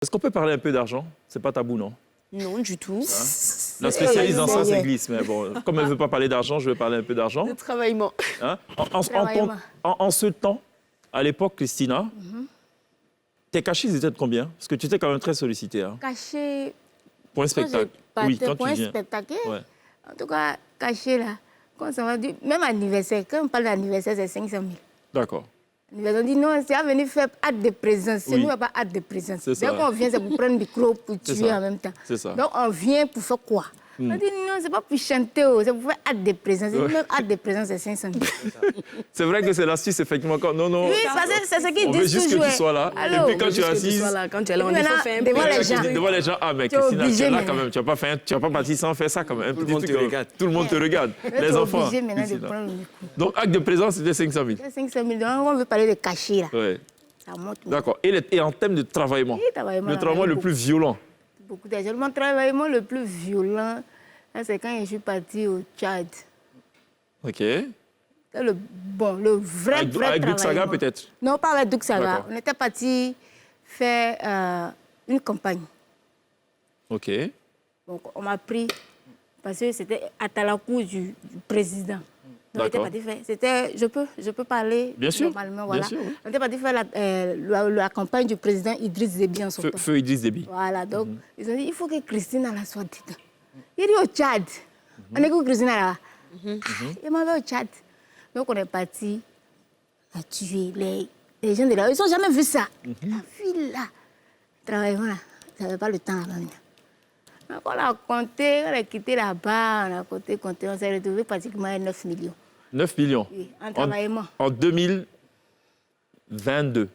Est-ce qu'on peut parler un peu d'argent? C'est pas tabou, non? Non, du tout. Hein? La spécialiste dans ça, c'est Glisse. Mais bon, comme elle ne veut pas parler d'argent, je vais parler un peu d'argent. De travaillement. Hein? En ce temps, à l'époque, Christina, tes cachets, ils étaient de combien? Parce que tu étais quand même très sollicitée. Hein? Cachet. Pour un spectacle. Oui, quand pour tu un viens. spectacle. Ouais. En tout cas, cachet là. Quand ça va dire, même anniversaire, quand on parle d'anniversaire, c'est 500 000. D'accord. On dit non, c'est à venir faire acte de présence. Oui. Nous, on pas acte de présence. C'est ça. Dès qu'on vient, c'est pour prendre le micro, pour C'est tuer ça. en même temps. C'est ça. Donc, on vient pour faire quoi? On dit non, c'est pas pour chanter, c'est pour faire acte de présence. Ouais. Même acte de présence, c'est 500 000. C'est vrai que c'est l'astuce, effectivement. Non, non. Oui, parce que c'est ce qu'ils On veut disent juste toujours. que tu sois là. Allô? Et puis quand tu es assise, Quand tu es là, on dit Maintenant, faut faire un devant peu. les gens. devant les gens, ah, mais Tu es Christina, tu obligé es là maintenant. quand même. Tu n'as pas parti sans faire ça quand même. Tout le monde te regarde. Tout le monde te regarde. Tu Les es enfants. obligé maintenant de Christina. prendre le micro. Donc, acte de présence, c'était 500 000. C'est 500 000. Donc, on veut parler de cachet là. Ouais. Ça monte. D'accord. Et en termes de travaillement, Oui, travaillement, le travaillement le beaucoup. plus violent. Beaucoup d'argent. Mon travaillement le plus violent, c'est quand je suis partie au Tchad. OK. C'est le vrai Avec Douk Saga, travaillement. peut-être? Non, pas avec Douk Saga. D'accord. On était parti faire une campagne. OK. Donc, on m'a pris parce que c'était à la cour du président. Donc, on était D'accord. parti faire. C'était, je peux parler Bien sûr, normalement. bien Voilà. sûr, oui. On était parti faire la campagne du président Idriss Déby en son temps. Feu Idriss Déby. Voilà, donc ils ont dit il faut que Christine là soit dedans. Il dit au Tchad. On écoute Christine là. Il m'avait au Tchad. Donc on est parti à tuer les gens de là. Ils n'ont jamais vu ça. La fille là, travaillement là, ça n'avait pas le temps là-bas. Donc on a compté, on a quitté là-bas, on a compté, on s'est retrouvé pratiquement à 9 millions. 9 millions. Oui, en travaillement. En 2022.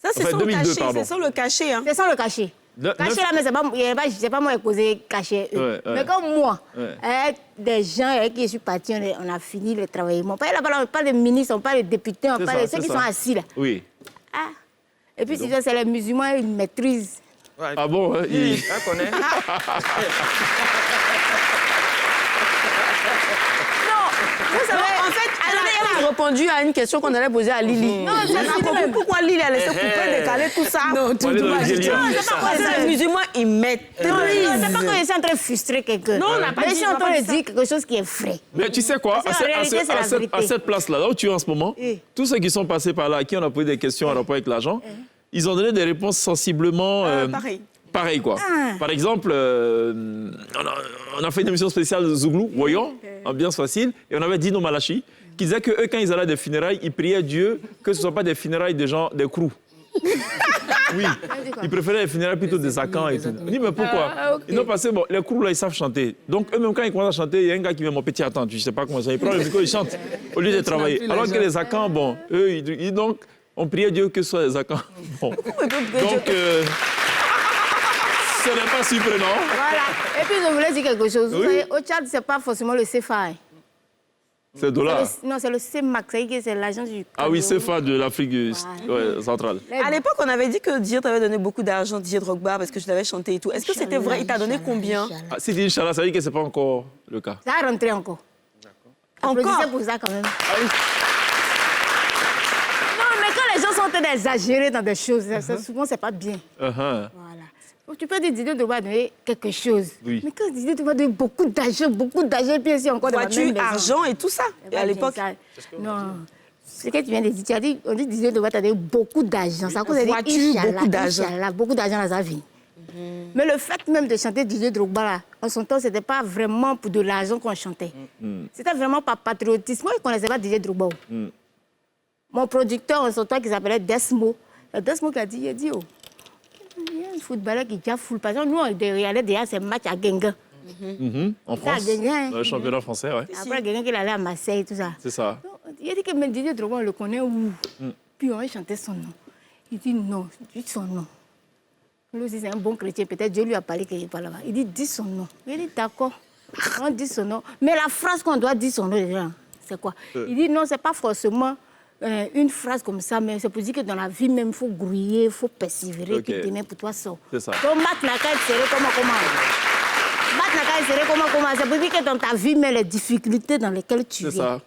Ça, c'est Enfin, sans le 2002, cachet. pardon. C'est sans le cachet. Hein. C'est sans le cachet. Cachet là, mais c'est pas moi qui ai causé cachet. Ouais, ouais. Mais comme moi, Ouais. avec des gens avec qui je suis partie, on a fini le travail. On parle pas de ministres, on parle de députés, on C'est parle ça, de ceux c'est qui ça. sont assis là. Oui. Ah. Et puis, c'est les musulmans, ils maîtrisent. Ouais. Ah bon, hein, On connaît. Non, en fait, elle a répondu à une question qu'on allait poser à Lily. Non, ça Elle a finit compris même. pourquoi Lily a laissé couper, décaler tout ça. Non, On est dans le délire. Parce que les musulmans, ils Non, maîtrisent. c'est pas que je suis en train de frustrer quelqu'un. Non, on n'a pas Mais je dit, suis on en n'a pas train dit de ça. dire quelque chose qui est vrai. Mais tu sais quoi, Parce qu'en réalité, c'est la vérité. à cette place-là, là où tu es en ce moment, Oui. tous ceux qui sont passés par là, à qui on a posé des questions en rapport avec l'argent, ils ont donné des réponses sensiblement Pareil. pareilles, quoi. Ah. Par exemple, on a fait une émission spéciale Zouglou, voyons, ambiance facile, et on avait Dino Malachi, qui disait que eux, quand ils allaient à des funérailles, ils priaient Dieu que ce ne soit pas des funérailles de gens, des crews. Oui, ils préféraient les funérailles plutôt des Akans et tout. On dit, mais pourquoi? ok. Ils ont passé, bon, les crews là, ils savent chanter. Donc, eux-mêmes, quand ils commencent à chanter, il y a un gars qui vient, mon petit, attends, je ne sais pas comment ça, il prend le micro, il chante, au lieu de travailler. Alors que les Akans, bon, eux, donc, on priait Dieu que ce soit des Akans. Bon. Donc, ce n'est pas surprenant. Voilà. Et puis, je voulais dire quelque chose. Vous Oui. savez, au Tchad, ce n'est pas forcément le CFA. hein. C'est dollar. Non, c'est le CEMAC, c'est l'agence du... Ah oui, Cameroun. CFA de l'Afrique centrale. À l'époque, on avait dit que Didier t'avait donné beaucoup d'argent, Didier Drogba, parce que tu l'avais chanté et tout. Est-ce que c'était vrai? Il t'a donné combien? Ah, si dit Inch'Allah, ça veut dire que ce n'est pas encore le cas. Ça a rentré encore. Encore? Applaudissez pour ça quand même. Ah oui. Non, mais quand les gens sont en train d'exagérer dans des choses, souvent, c'est pas bien. Uh-huh. Voilà. Donc, tu peux dire Didier Drogba donner quelque chose. Oui. Mais quand Didier Drogba donne beaucoup d'argent, et puis aussi encore de la même Voiture, maison. argent et tout ça. C'est Et pas à bien, l'époque, ça. Non. Ce que tu viens de dire, tu as dit, on dit Didier Drogba t'a donné beaucoup d'argent. Ça cause de dire, Voiture, Inch'Allah, beaucoup d'argent. Inch'Allah, beaucoup d'argent dans sa vie. Mais le fait même de chanter Didier Drogba, là, en son temps, ce n'était pas vraiment pour de l'argent qu'on chantait. C'était vraiment par patriotisme. Moi, je ne connaissais pas Didier Drogba. Mon producteur en son temps, qui s'appelait Desmo, c'est Desmo qui a dit, oh, il y a un footballeur qui est déjà full. Par exemple, nous, on regardait déjà ces matchs à Guingamp. En Ça, France, Guingamp, dans le championnat français, ouais. Après, Guingamp, il allait à Marseille, tout ça. C'est ça. Donc, il a dit que même Didier Drogba, on le connaît où? Puis on va chanter son nom. Il dit non, dis son nom. Lui aussi, c'est un bon chrétien. Peut-être Dieu lui a parlé qu'il n'est pas là-bas. Il dit, dis son nom. Il dit, d'accord, on dit son nom. Mais la phrase qu'on doit dire son nom, déjà, c'est quoi? Il dit, non, ce n'est pas forcément une phrase comme ça, mais c'est pour dire que dans la vie même, il faut grouiller, il faut persévérer, Ok. puis demain pour toi sort. C'est ça. Donc, Mat Naka est serré comment? Mat Naka est serré comment? C'est pour dire que dans ta vie, mais les difficultés dans lesquelles tu C'est viens.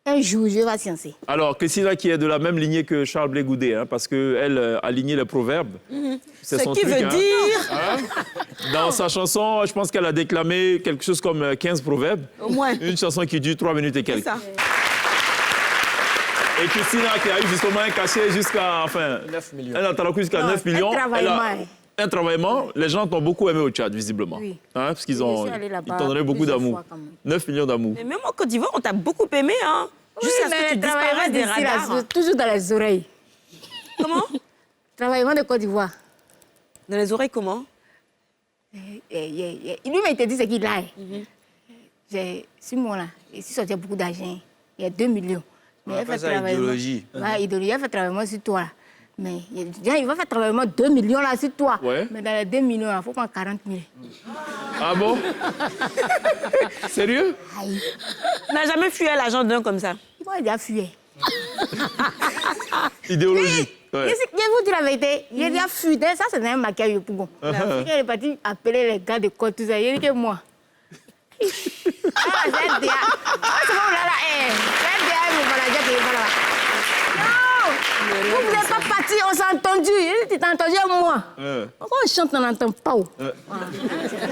ça. Un jour, je vais sciencer. Alors, Christina, qui est de la même lignée que Charles Blé Goudé, hein, parce qu'elle a ligné les proverbes. C'est Ce son qui truc, veut hein. dire... Hein? Dans sa chanson, je pense qu'elle a déclamé quelque chose comme 15 proverbes. Au moins. Une chanson qui dure 3 minutes et C'est quelques. ça. Et Christina, qui a eu justement un cachet jusqu'à... Enfin, 9 millions. elle a travaillé jusqu'à Non, 9 millions. un travaillement. Un travaillement. Les gens t'ont beaucoup aimé au Tchad, visiblement. Oui. Hein, parce qu'ils Oui, je ont... suis allée là-bas Ils t'ont donné beaucoup plusieurs d'amour. fois quand même. 9 millions d'amour. Mais même en Côte d'Ivoire, on t'a beaucoup aimé, hein. Jusqu'à ce que tu disparaisses des radars. Toujours dans les oreilles. Comment? Travaillement de Côte d'Ivoire. Dans les oreilles, comment? Lui m'a été dit ce qu'il a. J'ai 6 mois là. Et si sortait beaucoup d'argent, il y a 2 millions. Mais appelle ça idéologie. Idéologie, elle fait travailler sur toi là. Mais il va faire travailler 2 millions là sur toi. Ouais. Mais dans les 2 millions, il faut prendre 40 000. Ah bon? Sérieux? Aïe. Tu n'as jamais fui à l'agent d'un comme ça? Il m'a déjà fui. Idéologie. Ouais. Je vous dis la vérité, il a déjà fui. Ça, c'est un maquillage pour bon. Il est parti appeler les gars de côte, tout ça. Il a dit que moi. Ah, c'est un dia. Ah, c'est bon, là, là. C'est un dia, mais voilà, j'ai payé, voilà. Non! Vous n'êtes pas parti, on s'est entendu. Il dit, tu t'as entendu à moi. Quand on chante, on n'entend pas. Voilà.